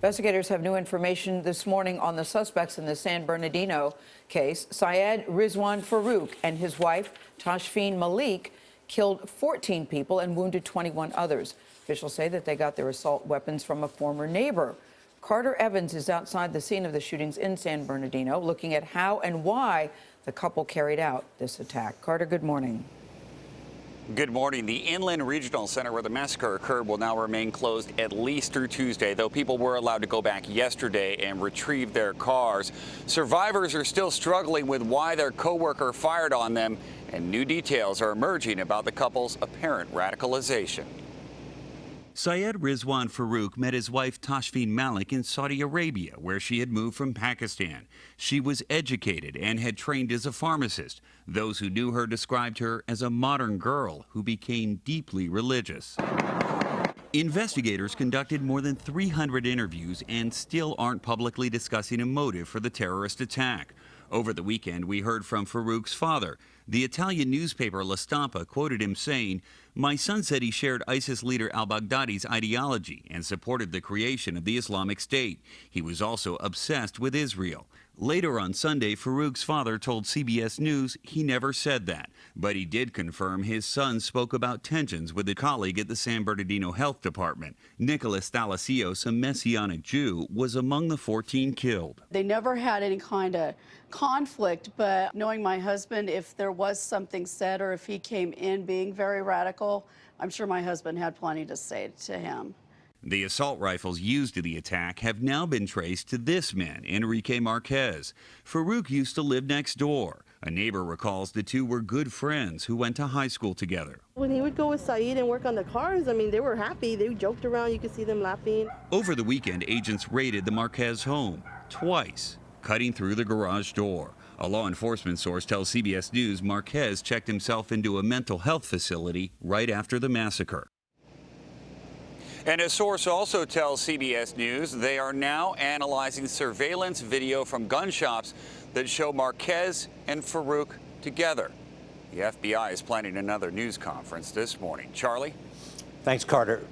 Investigators have new information this morning on the suspects in the San Bernardino case. Syed Rizwan Farook and his wife, Tashfeen Malik, killed 14 people and wounded 21 others. Officials say that they got their assault weapons from a former neighbor. Carter Evans is outside the scene of the shootings in San Bernardino, looking at how and why the couple carried out this attack. Carter, good morning. Good morning. The Inland Regional Center where the massacre occurred will now remain closed at least through Tuesday, though people were allowed to go back yesterday and retrieve their cars. Survivors are still struggling with why their coworker fired on them, and new details are emerging about the couple's apparent radicalization. Syed Rizwan Farook met his wife Tashfeen Malik in Saudi Arabia, where she had moved from Pakistan. She was educated and had trained as a pharmacist. Those who knew her described her as a modern girl who became deeply religious. Investigators conducted more than 300 interviews and still aren't publicly discussing a motive for the terrorist attack. Over the weekend, we heard from Farook's father. The Italian newspaper La Stampa quoted him saying, "My son said he shared ISIS leader al-Baghdadi's ideology and supported the creation of the Islamic State. He was also obsessed with Israel." Later on Sunday, Farook's father told CBS News he never said that, but he did confirm his son spoke about tensions with a colleague at the San Bernardino Health Department. Nicholas Thalassios, a Messianic Jew, was among the 14 killed. They never had any kind of conflict, but knowing my husband, if there was something said or if he came in being very radical, I'm sure my husband had plenty to say to him. The assault rifles used in the attack have now been traced to this man, Enrique Marquez. Farook used to live next door. A neighbor recalls the two were good friends who went to high school together. When he would go with Syed and work on the cars, I mean, they were happy. They joked around. You could see them laughing. Over the weekend, agents raided the Marquez home twice, cutting through the garage door. A law enforcement source tells CBS News Marquez checked himself into a mental health facility right after the massacre. And a source also tells CBS News they are now analyzing surveillance video from gun shops that show Marquez and Farook together. The FBI is planning another news conference this morning. Charlie? Thanks, Carter.